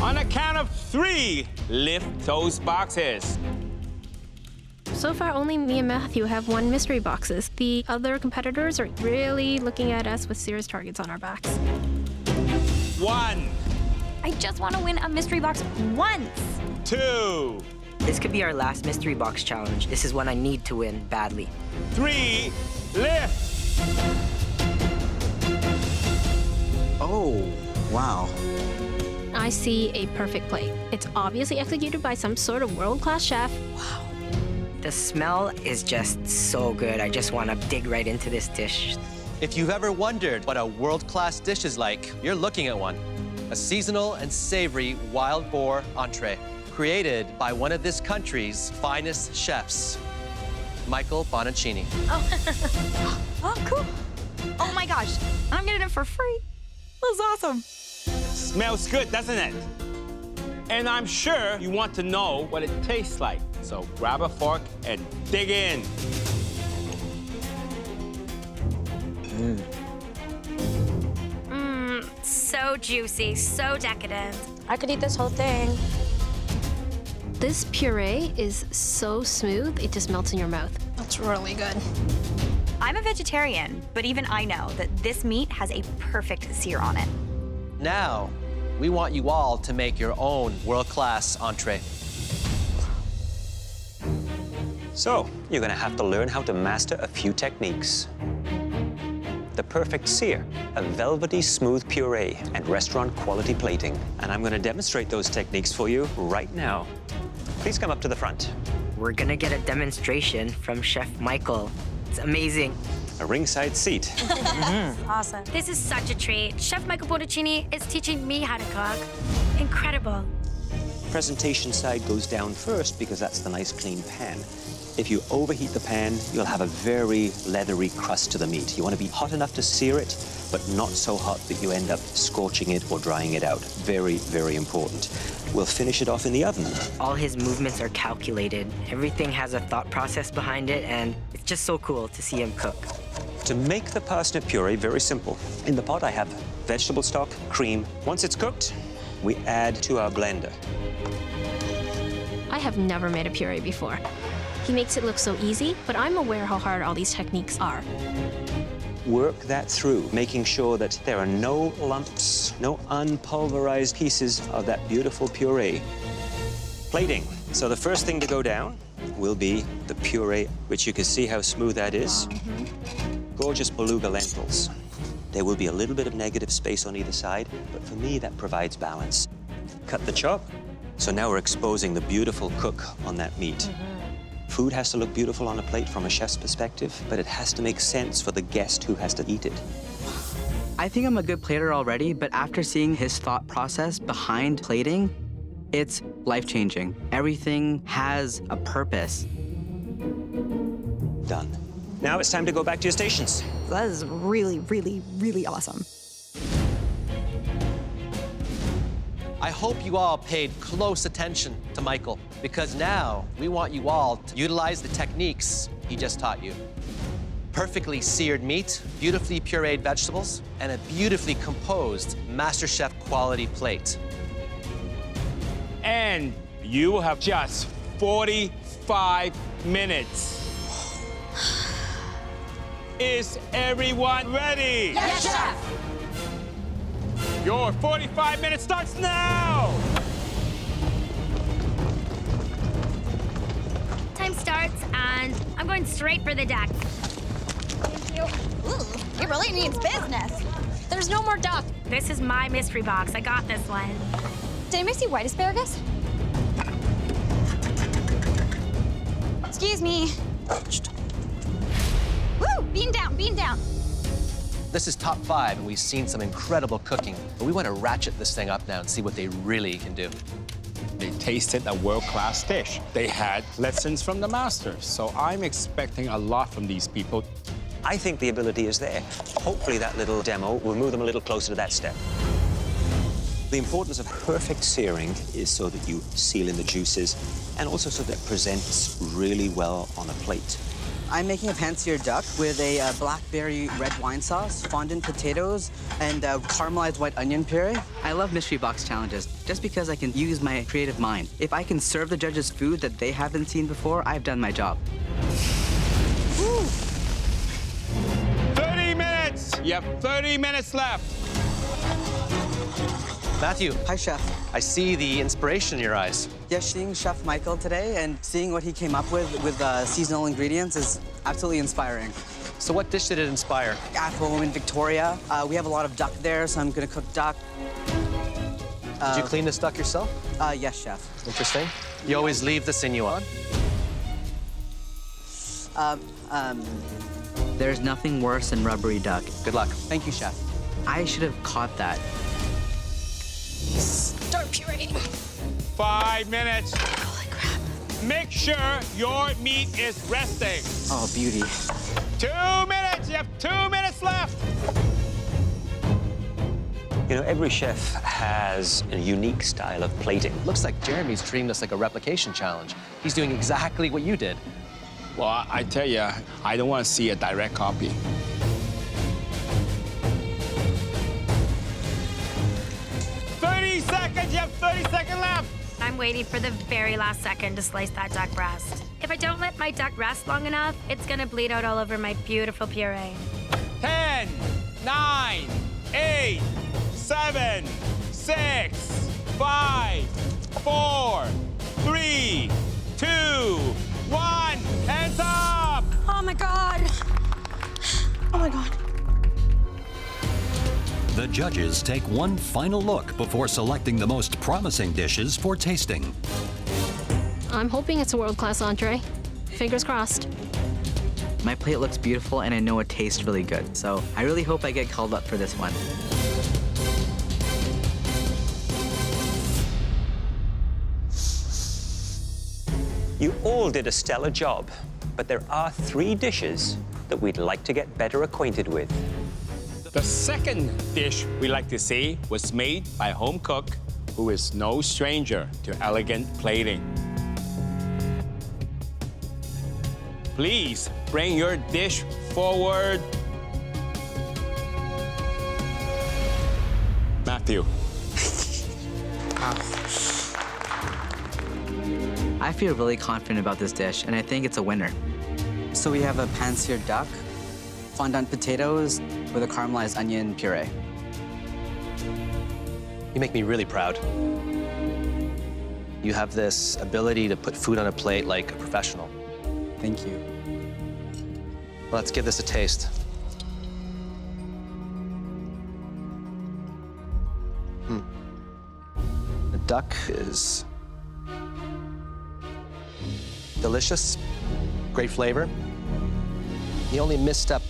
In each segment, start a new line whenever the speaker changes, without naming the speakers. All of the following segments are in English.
On a count of 3, lift those boxes.
So far, only me and Matthew have won mystery boxes. The other competitors are really looking at us with serious targets on our backs.
1,
I just want to win a mystery box once.
2,
This could be our last mystery box challenge. This is one I need to win badly.
3, lift.
Oh, wow.
I see a perfect plate. It's obviously executed by some sort of world-class chef.
Wow. The smell is just so good. I just want to dig right into this dish.
If you've ever wondered what a world-class dish is like, you're looking at one. A seasonal and savory wild boar entree, created by one of this country's finest chefs, Michael Bonacini.
Oh, oh, cool. Oh my gosh, I'm getting it for free. That's awesome.
Smells good, doesn't it? And I'm sure you want to know what it tastes like. So grab a fork and dig in.
So juicy, so decadent.
I could eat this whole thing.
This puree is so smooth, it just melts in your mouth.
That's really good.
I'm a vegetarian, but even I know that this meat has a perfect sear on it.
Now, we want you all to make your own world-class entree.
So, you're gonna have to learn how to master a few techniques. The perfect sear, a velvety smooth puree, and restaurant-quality plating. And I'm gonna demonstrate those techniques for you right now. Please come up to the front.
We're gonna get a demonstration from Chef Michael. It's amazing.
A ringside seat.
Awesome.
This is such a treat. Chef Michael Bonacini is teaching me how to cook. Incredible.
Presentation side goes down first because that's the nice clean pan. If you overheat the pan, you'll have a very leathery crust to the meat. You want to be hot enough to sear it, but not so hot that you end up scorching it or drying it out. Very, very important. We'll finish it off in the oven.
All his movements are calculated. Everything has a thought process behind it, and it's just so cool to see him cook.
To make the parsnip puree, very simple. In the pot, I have vegetable stock, cream. Once it's cooked, we add to our blender.
I have never made a puree before. He makes it look so easy, but I'm aware how hard all these techniques are.
Work that through, making sure that there are no lumps, no unpulverized pieces of that beautiful puree. Plating. So the first thing to go down will be the puree, which you can see how smooth that is. Gorgeous beluga lentils. There will be a little bit of negative space on either side, but for me, that provides balance. Cut the chop. So now we're exposing the beautiful cook on that meat. Food has to look beautiful on a plate from a chef's perspective, but it has to make sense for the guest who has to eat it.
I think I'm a good plater already, but after seeing his thought process behind plating, it's life-changing. Everything has a purpose.
Done. Now it's time to go back to your stations.
That is really, really, really awesome.
I hope you all paid close attention to Michael, because now we want you all to utilize the techniques he just taught you. Perfectly seared meat, beautifully pureed vegetables, and a beautifully composed MasterChef quality plate.
And you have just 45 minutes. Is everyone ready?
Yes, Chef!
Your 45 minutes starts now!
Time starts, and I'm going straight for the deck.
Thank you. Ooh, he really means business. There's no more duck.
This is my mystery box. I got this one.
Did anybody see white asparagus? Excuse me. Woo! Bean down, bean down.
This is top 5, and we've seen some incredible cooking, but we want to ratchet this thing up now and see what they really can do.
They tasted a world-class dish. They had lessons from the masters, so I'm expecting a lot from these people.
I think the ability is there. Hopefully that little demo will move them a little closer to that step. The importance of perfect searing is so that you seal in the juices and also so that it presents really well on a plate.
I'm making a pan-seared duck with a blackberry red wine sauce, fondant potatoes, and caramelized white onion puree. I love mystery box challenges just because I can use my creative mind. If I can serve the judges food that they haven't seen before, I've done my job.
Woo. 30 minutes! You have 30 minutes left.
Matthew,
Hi, Chef.
I see the inspiration in your eyes.
Yes, seeing Chef Michael today and seeing what he came up with seasonal ingredients is absolutely inspiring.
So what dish did it inspire?
At home in Victoria, we have a lot of duck there, so I'm gonna cook duck.
Did you clean this duck yourself?
Yes, Chef.
Interesting. You always leave the sinew on.
There's nothing worse than rubbery duck.
Good luck.
Thank you, Chef. I should have caught that.
Start pureeing.
5 minutes.
Holy crap.
Make sure your meat is resting.
Oh, beauty.
2 minutes. You have 2 minutes left.
You know, every chef has a unique style of plating.
Looks like Jeremy's treating this like a replication challenge. He's doing exactly what you did.
Well, I tell you, I don't want to see a direct copy. You have 30 seconds left.
I'm waiting for the very last second to slice that duck breast. If I don't let my duck rest long enough, it's gonna bleed out all over my beautiful puree.
10, 9, 8, 7, 6, 5, 4, 3, 2, 1, hands up!
Oh my God. Oh my God.
The judges take one final look before selecting the most promising dishes for tasting.
I'm hoping it's a world-class entree. Fingers crossed.
My plate looks beautiful and I know it tastes really good, so I really hope I get called up for this one.
You all did a stellar job, but there are 3 dishes that we'd like to get better acquainted with.
The second dish we like to see was made by a home cook who is no stranger to elegant plating. Please bring your dish forward. Matthew.
I feel really confident about this dish, and I think it's a winner. So we have a pan-seared duck, fondant potatoes with a caramelized onion puree.
You make me really proud. You have this ability to put food on a plate like a professional.
Thank you.
Let's give this a taste. The duck is delicious, great flavor. The only misstep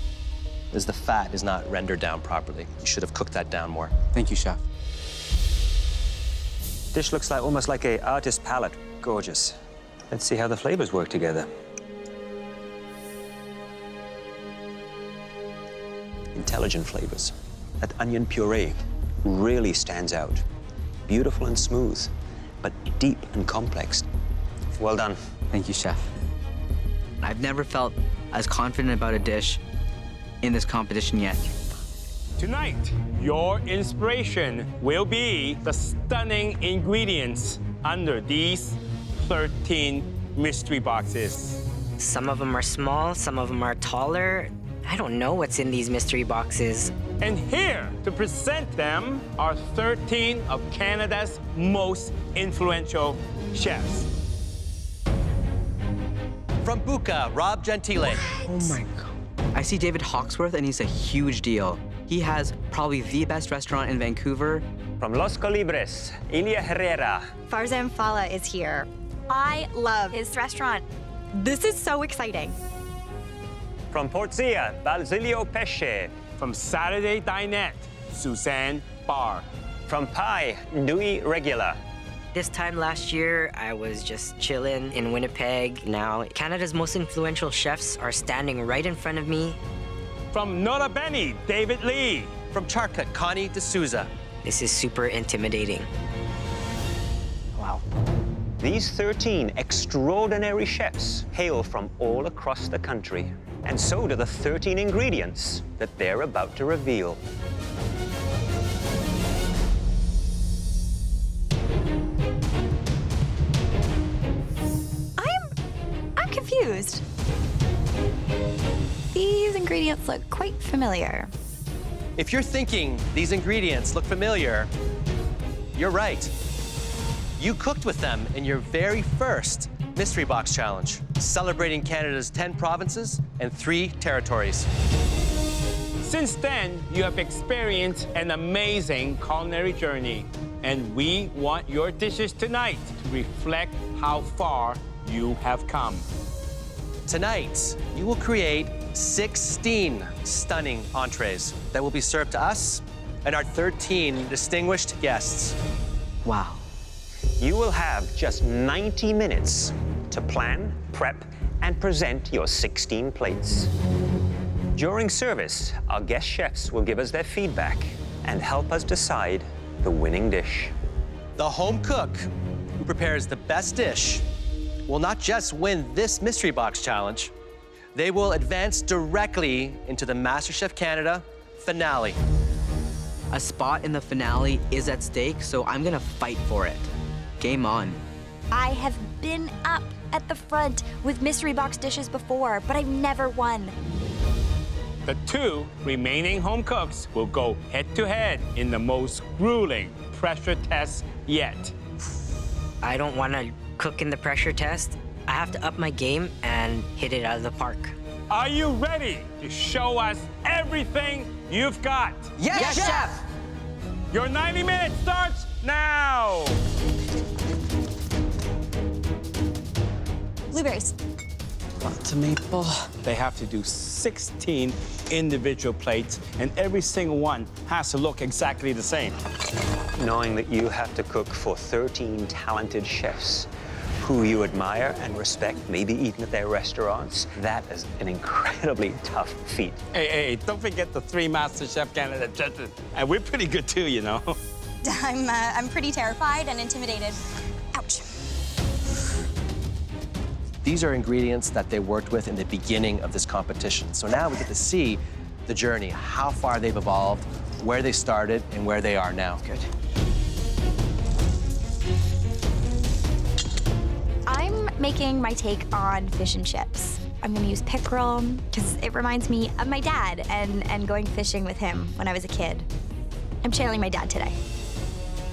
is the fat is not rendered down properly. You should have cooked that down more.
Thank you, Chef.
Dish looks like almost like an artist's palette. Gorgeous. Let's see how the flavors work together. Intelligent flavors. That onion puree really stands out. Beautiful and smooth, but deep and complex. Well done.
Thank you, Chef. I've never felt as confident about a dish in this competition yet.
Tonight, your inspiration will be the stunning ingredients under these 13 mystery boxes.
Some of them are small, some of them are taller. I don't know what's in these mystery boxes.
And here to present them are 13 of Canada's most influential chefs.
From Buca, Rob Gentile.
Oh my God. I see David Hawksworth, and he's a huge deal. He has probably the best restaurant in Vancouver.
From Los Colibres, Ilia Herrera.
Farzan Fala is here. I love his restaurant. This is so exciting.
From Portzia, Basilio Pesce.
From Saturday Dinette, Suzanne Barr.
From Pai, Nui Regula.
This time last year, I was just chilling in Winnipeg. Now, Canada's most influential chefs are standing right in front of me.
From Nota Bene, David Lee.
From Charcut, Connie D'Souza.
This is super intimidating.
Wow.
These 13 extraordinary chefs hail from all across the country, and so do the 13 ingredients that they're about to reveal.
I'm confused. These ingredients look quite familiar.
If you're thinking these ingredients look familiar, you're right. You cooked with them in your very first Mystery Box Challenge, celebrating Canada's 10 provinces and 3 territories.
Since then, you have experienced an amazing culinary journey, and we want your dishes tonight to reflect how far you have come.
Tonight, you will create 16 stunning entrees that will be served to us and our 13 distinguished guests.
Wow.
You will have just 90 minutes to plan, prep, and present your 16 plates. During service, our guest chefs will give us their feedback and help us decide the winning dish.
The home cook who prepares the best dish will not just win this Mystery Box Challenge, they will advance directly into the MasterChef Canada finale.
A spot in the finale is at stake, so I'm gonna fight for it. Game on.
I have been up at the front with mystery box dishes before, but I've never won.
The 2 remaining home cooks will go head-to-head in the most grueling pressure test yet.
I don't want to cook in the pressure test. I have to up my game and hit it out of the park.
Are you ready to show us everything you've got?
Yes, chef!
Your 90 minutes starts now!
Blueberries.
Lots of maple.
They have to do 16 individual plates, and every single one has to look exactly the same.
Knowing that you have to cook for 13 talented chefs who you admire and respect, maybe even at their restaurants, that is an incredibly tough feat.
Hey, don't forget the 3 MasterChef Canada judges. And we're pretty good too, you know.
I'm pretty terrified and intimidated. Ouch.
These are ingredients that they worked with in the beginning of this competition. So now we get to see the journey, how far they've evolved, where they started, and where they are now.
Good.
I'm making my take on fish and chips. I'm gonna use pickerel because it reminds me of my dad and going fishing with him when I was a kid. I'm channeling my dad today.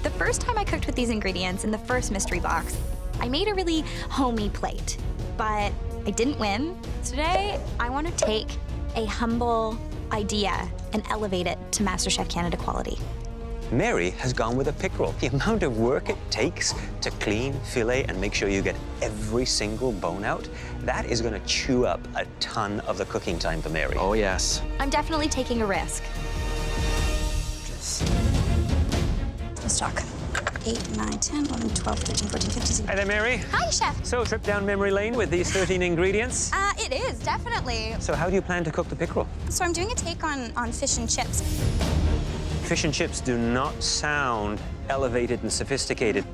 The first time I cooked with these ingredients in the first mystery box, I made a really homey plate, but I didn't win. Today, I want to take a humble idea and elevate it to MasterChef Canada quality.
Mary has gone with a pickerel. The amount of work it takes to clean, fillet, and make sure you get every single bone out, that is going to chew up a ton of the cooking time for Mary.
Oh, yes.
I'm definitely taking a risk.
Let's talk. 8, 9, 10, 11, 12, 13, 14, 15, 16.
Hi there, Mary.
Hi, chef.
So, trip down memory lane with these 13 ingredients.
It is, definitely.
So how do you plan to cook the pickerel?
So I'm doing a take on fish and chips.
Fish and chips do not sound elevated and sophisticated,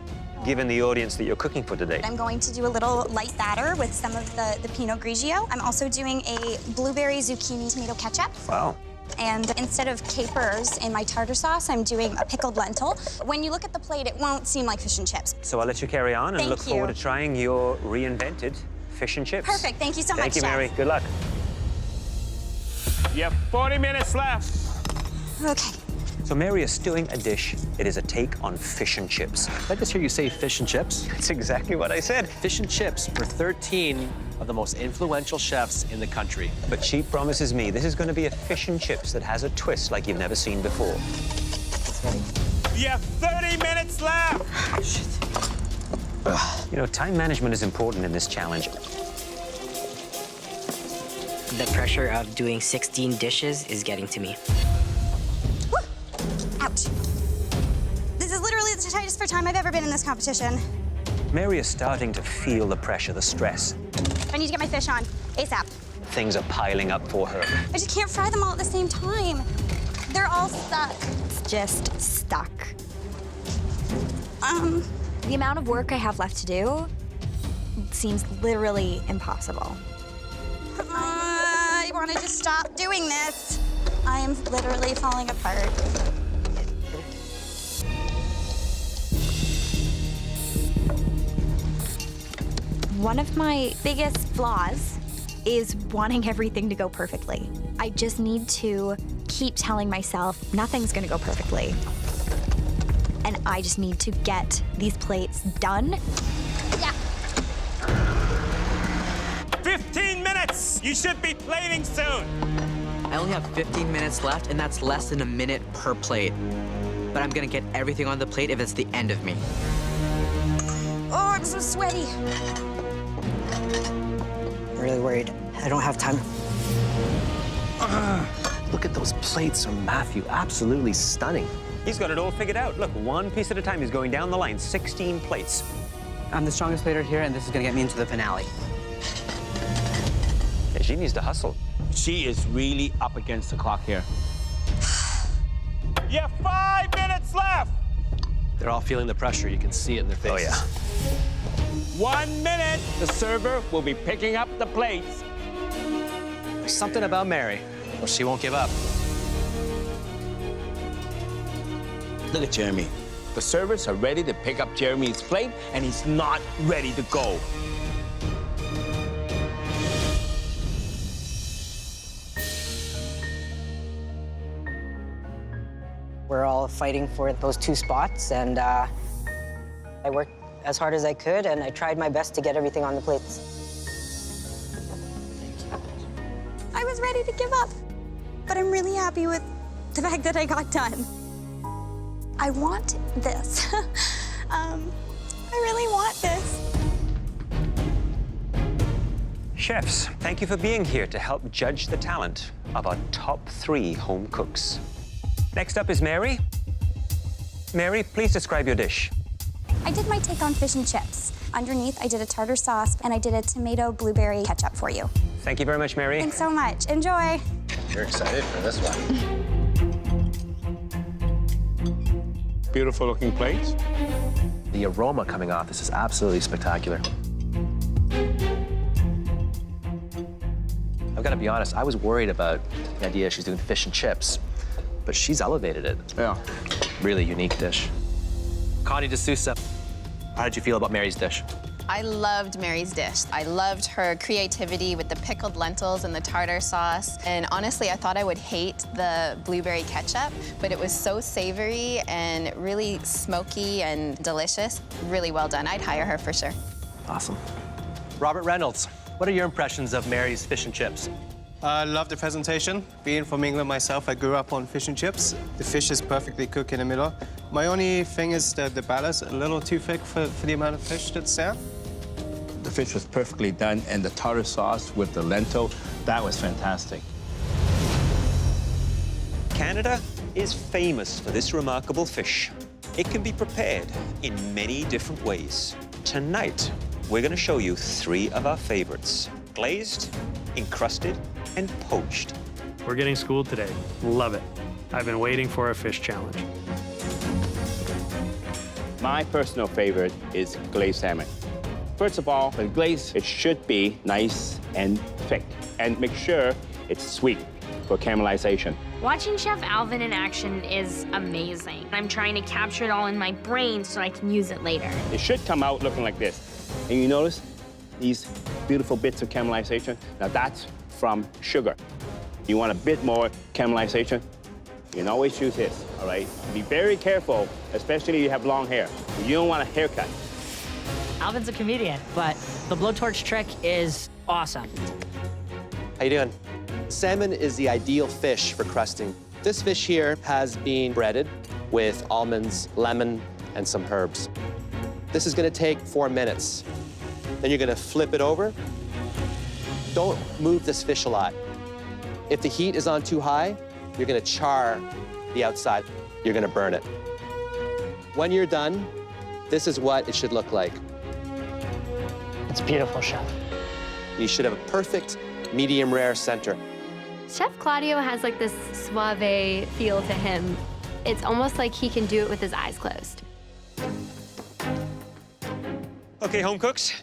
given the audience that you're cooking for today.
I'm going to do a little light batter with some of the Pinot Grigio. I'm also doing a blueberry zucchini tomato ketchup.
Wow.
And instead of capers in my tartar sauce, I'm doing a pickled lentil. When you look at the plate, it won't seem like fish and chips.
So I'll let you carry on and
Thank
look
you.
forward to trying your reinvented fish and chips.
Perfect. Thank you so much,
Thank you,
chef.
Mary. Good luck.
You have 40 minutes left.
Okay.
So Mary is stewing a dish. It is a take on fish and chips.
Did I just hear you say fish and chips?
That's exactly what I said.
Fish and chips for 13 of the most influential chefs in the country.
But she promises me this is going to be a fish and chips that has a twist like you've never seen before.
You have 30 minutes left.
Shit.
You know, time management is important in this challenge.
The pressure of doing 16 dishes is getting to me.
Woo! Ouch. This is literally the tightest for time I've ever been in this competition.
Mary is starting to feel the pressure, the stress.
I need to get my fish on ASAP.
Things are piling up for her.
I just can't fry them all at the same time. They're all stuck.
It's just stuck. The amount of work I have left to do seems literally impossible.
I want to just stop doing this. I am literally falling apart.
One of my biggest flaws is wanting everything to go perfectly. I just need to keep telling myself nothing's gonna go perfectly. And I just need to get these plates done. Yeah.
15 minutes! You should be plating soon.
I only have 15 minutes left, and that's less than a minute per plate. But I'm gonna get everything on the plate if it's the end of me.
Oh, I'm so sweaty.
I'm really worried. I don't have time.
Look at those plates from Matthew. Absolutely stunning.
He's got it all figured out. Look, one piece at a time. He's going down the line, 16 plates.
I'm the strongest plater here, and this is gonna get me into the finale.
Yeah, she needs to hustle.
She is really up against the clock here. You have 5 minutes left.
They're all feeling the pressure. You can see it in their faces.
Oh, yeah.
1 minute. The server will be picking up the plates.
There's something about Mary. Well, she won't give up.
Look at Jeremy. The servers are ready to pick up Jeremy's plate, and he's not ready to go.
We're all fighting for those 2 spots, and I worked as hard as I could, and I tried my best to get everything on the plates.
I was ready to give up, but I'm really happy with the fact that I got done. I want this. I really want this.
Chefs, thank you for being here to help judge the talent of our top 3 home cooks. Next up is Mary. Mary, please describe your dish.
I did my take on fish and chips. Underneath, I did a tartar sauce, and I did a tomato blueberry ketchup for you.
Thank you very much, Mary.
Thanks so much. Enjoy.
You're excited for this one.
Beautiful looking plates.
The aroma coming off this is absolutely spectacular. I've got to be honest, I was worried about the idea she's doing fish and chips, but she's elevated it.
Yeah.
Really unique dish. Connie D'Souza, how did you feel about Mary's dish?
I loved Mary's dish. I loved her creativity with the pickled lentils and the tartar sauce. And honestly, I thought I would hate the blueberry ketchup, but it was so savory and really smoky and delicious. Really well done. I'd hire her for sure.
Awesome. Robert Reynolds, what are your impressions of Mary's fish and chips?
I love the presentation. Being from England myself, I grew up on fish and chips. The fish is perfectly cooked in the middle. My only thing is the ballast, a little too thick for the amount of fish that's there.
The fish was perfectly done, and the tartar sauce with the lentil, that was fantastic.
Canada is famous for this remarkable fish. It can be prepared in many different ways. Tonight, we're going to show you 3 of our favorites: glazed, encrusted, and poached.
We're getting schooled today. Love it. I've been waiting for a fish challenge.
My personal favorite is glazed salmon. First of all, the glaze, it should be nice and thick. And make sure it's sweet for caramelization.
Watching Chef Alvin in action is amazing. I'm trying to capture it all in my brain so I can use it later.
It should come out looking like this. And you notice these beautiful bits of caramelization? Now that's from sugar. You want a bit more caramelization? You can always choose this, all right? Be very careful, especially if you have long hair. You don't want a haircut.
Alvin's a comedian, but the blowtorch trick is awesome.
How you doing? Salmon is the ideal fish for crusting. This fish here has been breaded with almonds, lemon, and some herbs. This is gonna take 4 minutes. Then you're gonna flip it over. Don't move this fish a lot. If the heat is on too high, you're gonna char the outside. You're gonna burn it. When you're done, this is what it should look like.
It's beautiful, Chef.
You should have a perfect medium rare center.
Chef Claudio has like this suave feel to him. It's almost like he can do it with his eyes closed.
Okay, home cooks,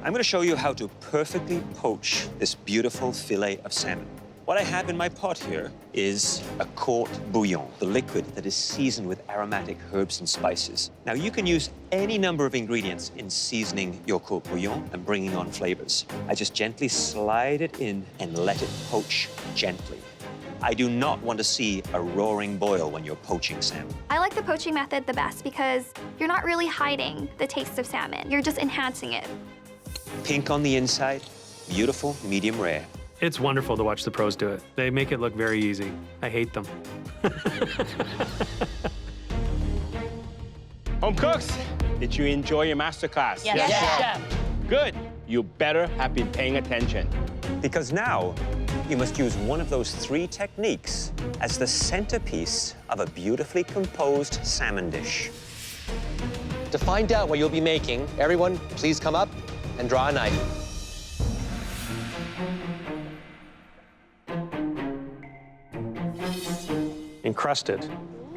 I'm gonna show you how to perfectly poach this beautiful fillet of salmon. What I have in my pot here is a court bouillon, the liquid that is seasoned with aromatic herbs and spices. Now, you can use any number of ingredients in seasoning your court bouillon and bringing on flavors. I just gently slide it in and let it poach gently. I do not want to see a roaring boil when you're poaching salmon.
I like the poaching method the best because you're not really hiding the taste of salmon. You're just enhancing it.
Pink on the inside, beautiful, medium rare.
It's wonderful to watch the pros do it. They make it look very easy. I hate them.
Home cooks, did you enjoy your masterclass?
Yes, Chef.
Good. You better have been paying attention.
Because now, you must use one of those 3 techniques as the centerpiece of a beautifully composed salmon dish.
To find out what you'll be making, everyone, please come up and draw a knife.
Encrusted.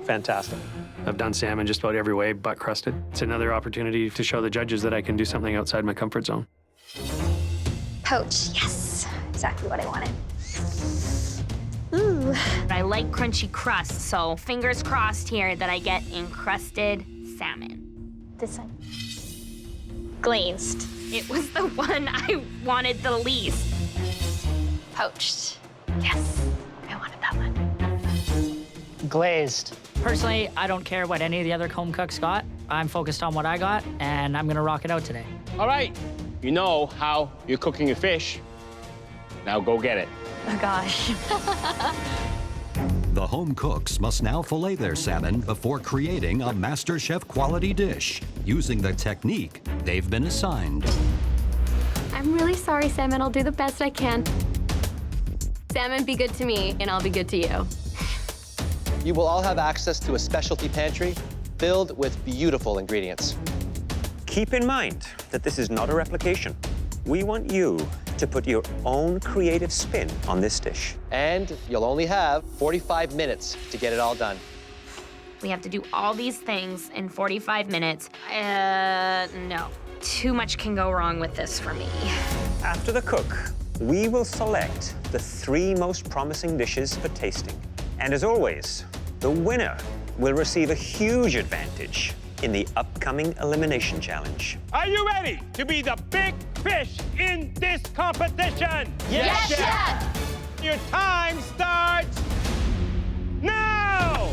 Fantastic. I've done salmon just about every way but crusted. It's another opportunity to show the judges that I can do something outside my comfort zone.
Poach, yes. Exactly what I wanted. Ooh.
I like crunchy crust, so fingers crossed here that I get encrusted salmon.
This one. Glazed.
It was the one I wanted the least.
Poached. Yes. I wanted that one.
Glazed. Personally, I don't care what any of the other home cooks got. I'm focused on what I got, and I'm gonna rock it out today.
All right. You know how you're cooking your fish. Now go get it.
Oh, gosh.
The home cooks must now fillet their salmon before creating a MasterChef quality dish using the technique they've been assigned.
I'm really sorry, Salmon. I'll do the best I can. Salmon, be good to me, and I'll be good to you.
You will all have access to a specialty pantry filled with beautiful ingredients.
Keep in mind that this is not a replication. We want you to put your own creative spin on this dish.
And you'll only have 45 minutes to get it all done.
We have to do all these things in 45 minutes. No. Too much can go wrong with this for me.
After the cook, we will select the 3 most promising dishes for tasting. And as always, the winner will receive a huge advantage in the upcoming elimination challenge.
Are you ready to be the big fish in this competition?
Yes, Chef!
Your time starts now!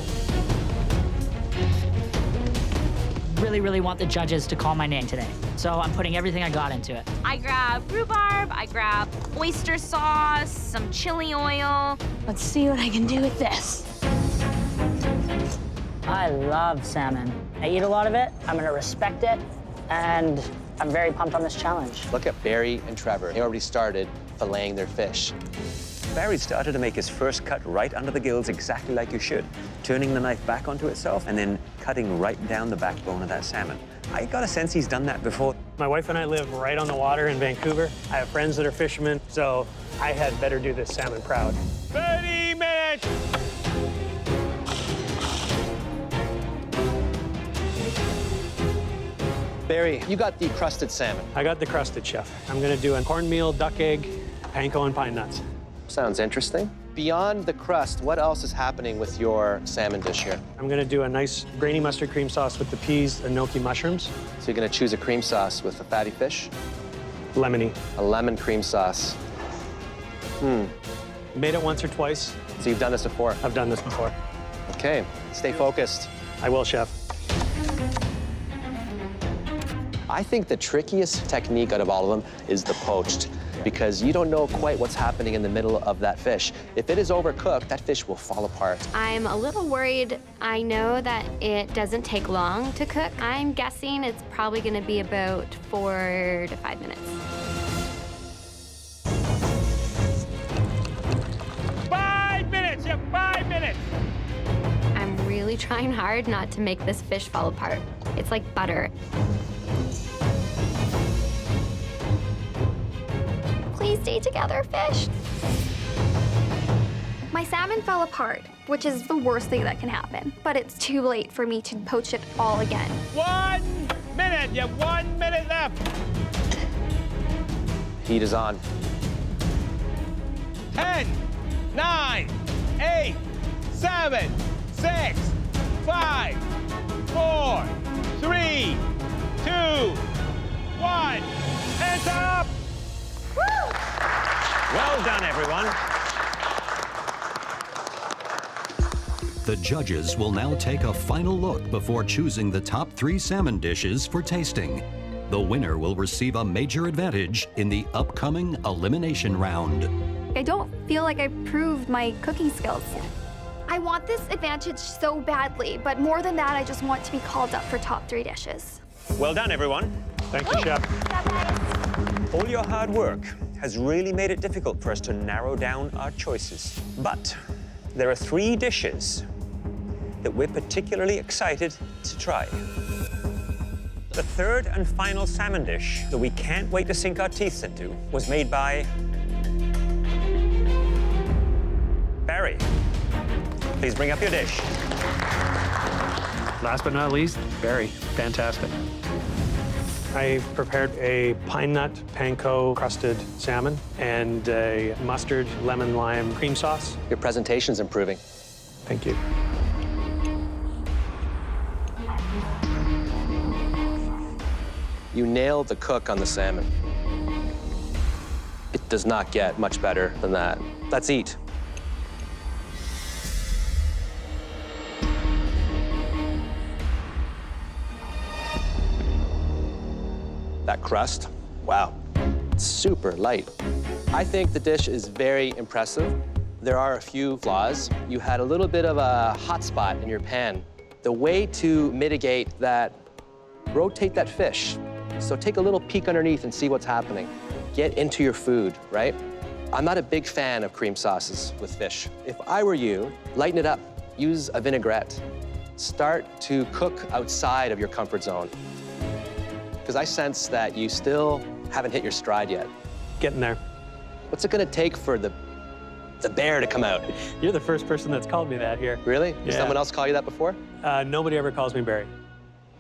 Really want the judges to call my name today. So I'm putting everything I got into it.
I grab rhubarb, I grab oyster sauce, some chili oil.
Let's see what I can do with this. I love salmon. I eat a lot of it, I'm gonna respect it, and I'm very pumped on this challenge.
Look at Barry and Trevor. They already started filleting their fish.
Barry started to make his first cut right under the gills exactly like you should, turning the knife back onto itself and then cutting right down the backbone of that salmon. I got a sense he's done that before.
My wife and I live right on the water in Vancouver. I have friends that are fishermen, so I had better do this salmon proud.
30 minutes!
Barry, you got the crusted salmon.
I got the crusted, Chef. I'm gonna do a cornmeal, duck egg, panko, and pine nuts.
Sounds interesting. Beyond the crust, what else is happening with your salmon dish here?
I'm gonna do a nice grainy mustard cream sauce with the peas and gnocchi mushrooms.
So you're gonna choose a cream sauce with a fatty fish?
Lemony.
A lemon cream sauce.
Made it once or twice.
So you've done this before?
I've done this before.
Okay, stay focused.
I will, Chef.
I think the trickiest technique out of all of them is the poached, because you don't know quite what's happening in the middle of that fish. If it is overcooked, that fish will fall apart.
I'm a little worried. I know that it doesn't take long to cook. I'm guessing it's probably going to be about 4 to 5 minutes.
5 minutes, yeah, 5 minutes!
I'm really trying hard not to make this fish fall apart. It's like butter.
Please stay together, fish. My salmon fell apart, which is the worst thing that can happen. But it's too late for me to poach it all again.
1 minute. You have 1 minute left.
Heat is on.
10, 9, 8, 7, 6, 5, 4, 3, 2, 1. Hands up!
Well done, everyone.
The judges will now take a final look before choosing the top 3 salmon dishes for tasting. The winner will receive a major advantage in the upcoming elimination round.
I don't feel like I proved my cooking skills yet. I want this advantage so badly, but more than that, I just want to be called up for top 3 dishes.
Well done, everyone.
Thank you, Chef.
All your hard work has really made it difficult for us to narrow down our choices. But there are 3 dishes that we're particularly excited to try. The third and final salmon dish that we can't wait to sink our teeth into was made by Barry. Please bring up your dish.
Last but not least, Barry. Fantastic. I prepared a pine nut panko crusted salmon and a mustard lemon lime cream sauce.
Your presentation's improving.
Thank you.
You nailed the cook on the salmon. It does not get much better than that. Let's eat. That crust, wow, it's super light. I think the dish is very impressive. There are a few flaws. You had a little bit of a hot spot in your pan. The way to mitigate that, rotate that fish. So take a little peek underneath and see what's happening. Get into your food, right? I'm not a big fan of cream sauces with fish. If I were you, lighten it up. Use a vinaigrette. Start to cook outside of your comfort zone. Because I sense that you still haven't hit your stride yet.
Getting there.
What's it gonna take for the bear to come out?
You're the first person that's called me that here.
Really?
Yeah.
Did someone else call you that before?
Nobody ever calls me Barry.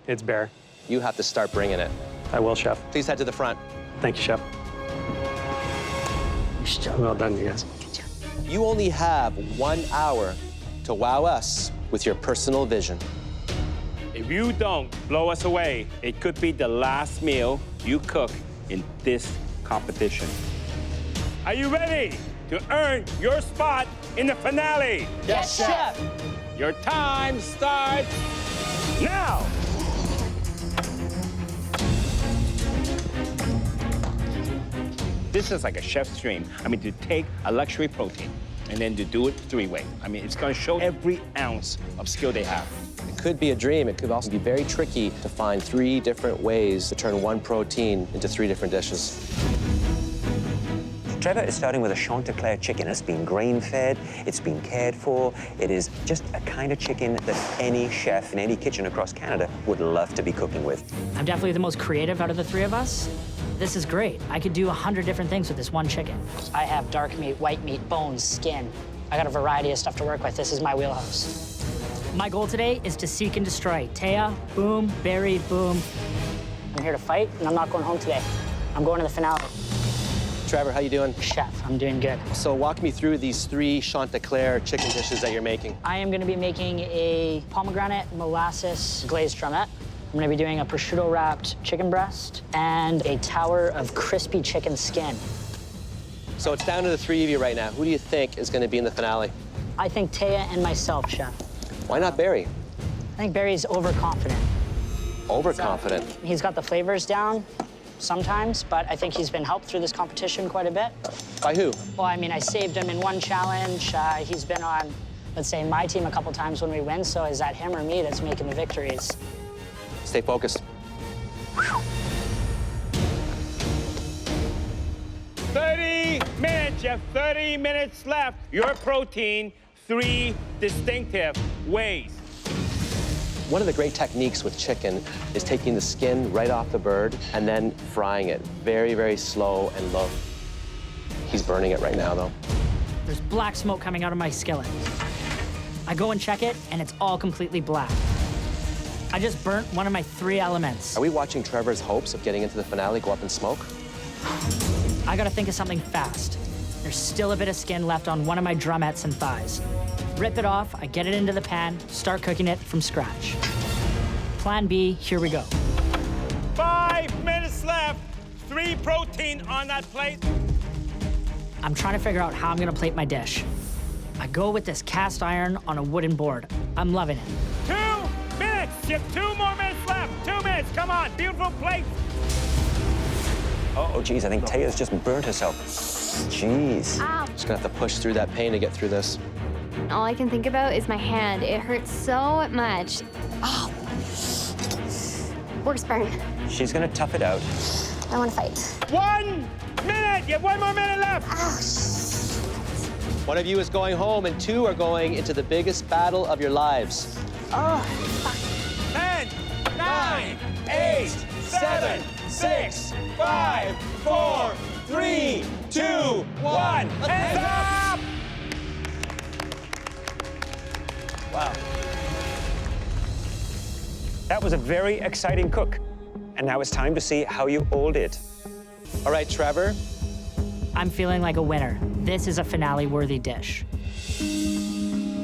It's Bear.
You have to start bringing it.
I will, Chef.
Please head to the front.
Thank you, Chef. Well done, you guys.
You only have 1 hour to wow us with your personal vision.
If you don't blow us away, it could be the last meal you cook in this competition. Are you ready to earn your spot in the finale?
Yes, Chef.
Your time starts now. This is like a chef's dream. I mean, to take a luxury protein and then to do it 3-way. I mean, it's gonna show every ounce of skill they have.
It could be a dream. It could also be very tricky to find 3 different ways to turn one protein into 3 different dishes.
Trevor is starting with a Chanticleer chicken. It's been grain-fed, it's been cared for. It is just a kind of chicken that any chef in any kitchen across Canada would love to be cooking with.
I'm definitely the most creative out of the 3 of us. This is great. I could do 100 different things with this one chicken. I have dark meat, white meat, bones, skin. I got a variety of stuff to work with. This is my wheelhouse. My goal today is to seek and destroy. Taya, boom, Barry, boom. I'm here to fight, and I'm not going home today. I'm going to the finale.
Trevor, how you doing?
Chef, I'm doing good.
So walk me through these 3 Chanticleer chicken dishes that you're making.
I am gonna be making a pomegranate molasses glazed drumette. I'm gonna be doing a prosciutto-wrapped chicken breast and a tower of crispy chicken skin.
So it's down to the 3 of you right now. Who do you think is gonna be in the finale?
I think Taya and myself, Chef.
Why not Barry?
I think Barry's overconfident.
Overconfident?
He's got the flavors down sometimes, but I think he's been helped through this competition quite a bit.
By who?
Well, I mean, I saved him in one challenge. He's been on, let's say, my team a couple times when we win, so is that him or me that's making the victories?
Stay focused.
30 minutes, you have 30 minutes left. Your protein, 3 distinctive ways.
One of the great techniques with chicken is taking the skin right off the bird and then frying it very, very slow and low. He's burning it right now, though.
There's black smoke coming out of my skillet. I go and check it, and it's all completely black. I just burnt one of my 3 elements.
Are we watching Trevor's hopes of getting into the finale go up in smoke?
I gotta think of something fast. There's still a bit of skin left on one of my drumettes and thighs. Rip it off, I get it into the pan, start cooking it from scratch. Plan B, here we go.
5 minutes left. 3 protein on that plate.
I'm trying to figure out how I'm gonna plate my dish. I go with this cast iron on a wooden board. I'm loving it.
2 minutes. You have 2 more minutes left. 2 minutes. Come on. Beautiful plate.
Oh, geez, I think Taya's just burnt herself. Jeez.
Ow.
Just gonna have to push through that pain to get through this.
All I can think about is my hand. It hurts so much. Oh. Works burn.
She's gonna tough it out.
I want to fight.
1 minute. You have 1 more minute left.
One of you is going home, and 2 are going into the biggest battle of your lives.
10, 9, 8, 7, 6, 5, 4, 3, 2, 1. Hands up!
Wow. That was a very exciting cook. And now it's time to see how you all did.
All right, Trevor.
I'm feeling like a winner. This is a finale-worthy dish.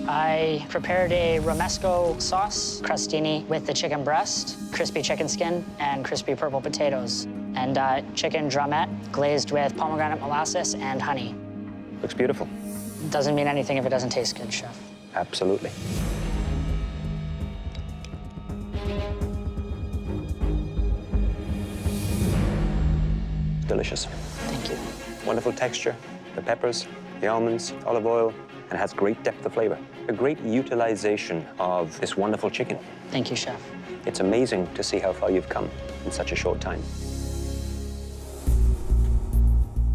I prepared a romesco sauce, crostini with the chicken breast, crispy chicken skin, and crispy purple potatoes, and chicken drumette glazed with pomegranate molasses and honey.
Looks beautiful.
Doesn't mean anything if it doesn't taste good, chef.
Absolutely. Delicious.
Thank you.
Wonderful texture, the peppers, the almonds, olive oil, and has great depth of flavor. A great utilization of this wonderful chicken.
Thank you, chef.
It's amazing to see how far you've come in such a short time.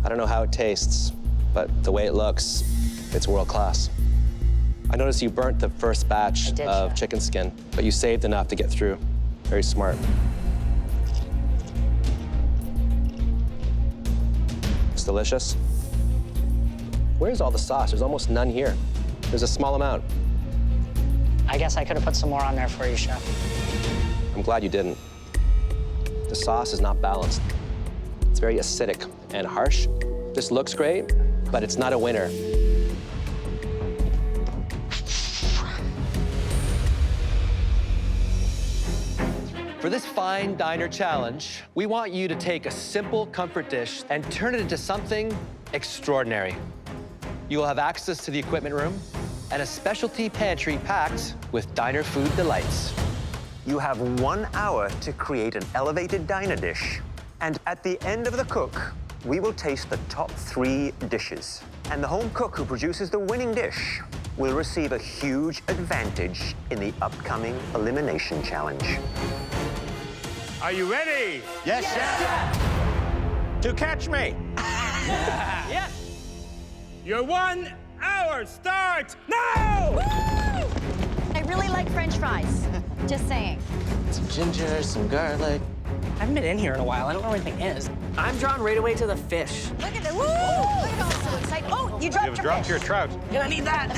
I don't know how it tastes, but the way it looks, it's world class. I noticed you burnt the first batch of chicken skin, but you saved enough to get through. Very smart. It's delicious. Where's all the sauce? There's almost none here. There's a small amount.
I guess I could have put some more on there for you, chef.
I'm glad you didn't. The sauce is not balanced. It's very acidic and harsh. This looks great, but it's not a winner. For this fine diner challenge, we want you to take a simple comfort dish and turn it into something extraordinary. You will have access to the equipment room and a specialty pantry packed with diner food delights.
You have 1 hour to create an elevated diner dish. And at the end of the cook, we will taste the top 3 dishes. And the home cook who produces the winning dish will receive a huge advantage in the upcoming elimination challenge.
Are you ready?
Yes, chef.
To catch me.
Yes.
Your 1 hour starts now!
Woo! I really like French fries. Just saying.
Some ginger, some garlic.
I haven't been in here in a while. I don't know where anything is. I'm drawn right away to the fish.
Look at that. Woo! Look at all so excited. Oh, you dropped your fish.
trout.
I need that.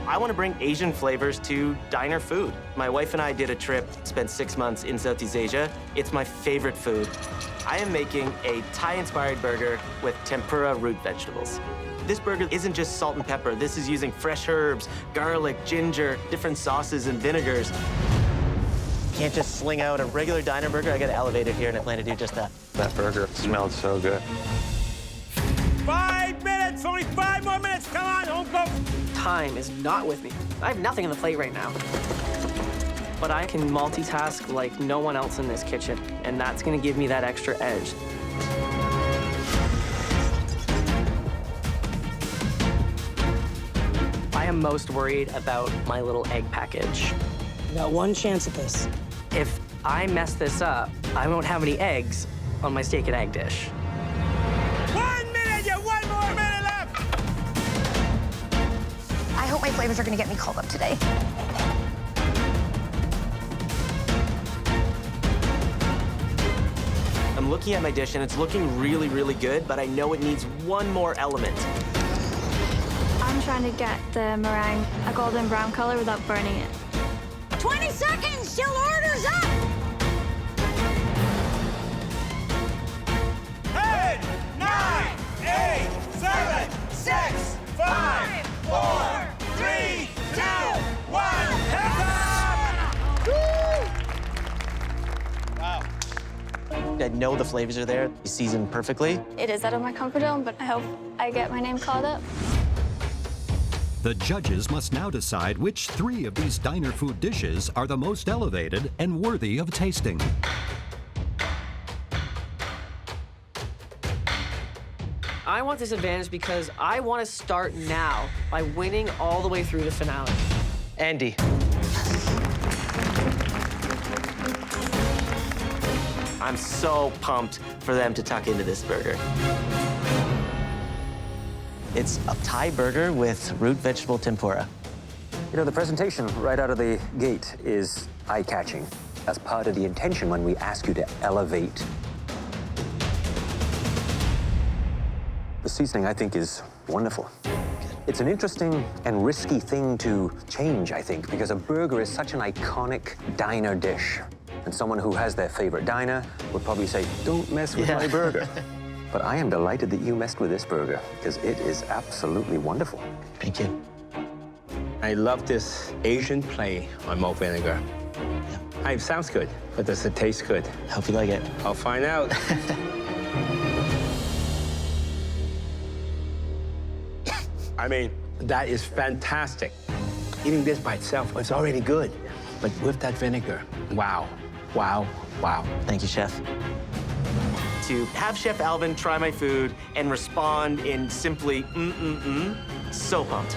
I want to bring Asian flavors to diner food. My wife and I did a trip, spent 6 months in Southeast Asia. It's my favorite food. I am making a Thai-inspired burger with tempura root vegetables. This burger isn't just salt and pepper. This is using fresh herbs, garlic, ginger, different sauces and vinegars. Can't just sling out a regular diner burger. I got to elevate it here, and I plan to do just that.
That burger smelled so good.
5 minutes, only 5 more minutes. Come on, home cook.
Time is not with me. I have nothing on the plate right now. But I can multitask like no one else in this kitchen, and that's gonna give me that extra edge. I am most worried about my little egg package.
You got 1 chance at this.
If I mess this up, I won't have any eggs on my steak and egg dish.
1 minute, you have 1 more minute left.
I hope my flavors are gonna get me called up today.
I'm looking at my dish, and it's looking really, really good, but I know it needs 1 more element.
I'm trying to get the meringue a golden brown color without burning it.
20 seconds till order's up!
10, 9, 8, 7, 6, 5, 4, 3, 2, 1.
Wow. I know the flavors are there, seasoned perfectly.
It is out of my comfort zone, but I hope I get my name called up.
The judges must now decide which 3 of these diner food dishes are the most elevated and worthy of tasting.
I want this advantage because I want to start now by winning all the way through the finale.
Andy. I'm so pumped for them to tuck into this burger. It's a Thai burger with root vegetable tempura.
You know, the presentation right out of the gate is eye-catching. That's part of the intention when we ask you to elevate. The seasoning, I think, is wonderful. It's an interesting and risky thing to change, I think, because a burger is such an iconic diner dish. And someone who has their favorite diner would probably say, don't mess with my burger. But I am delighted that you messed with this burger, because it is absolutely wonderful.
Thank you.
I love this Asian play on malt vinegar. Yeah. It sounds good, but does it taste good?
Hope you like it.
I'll find out. I mean, that is fantastic. Eating this by itself, it's already good. But with that vinegar, wow, wow, wow.
Thank you, Chef. To have Chef Alvin try my food and respond in simply so pumped.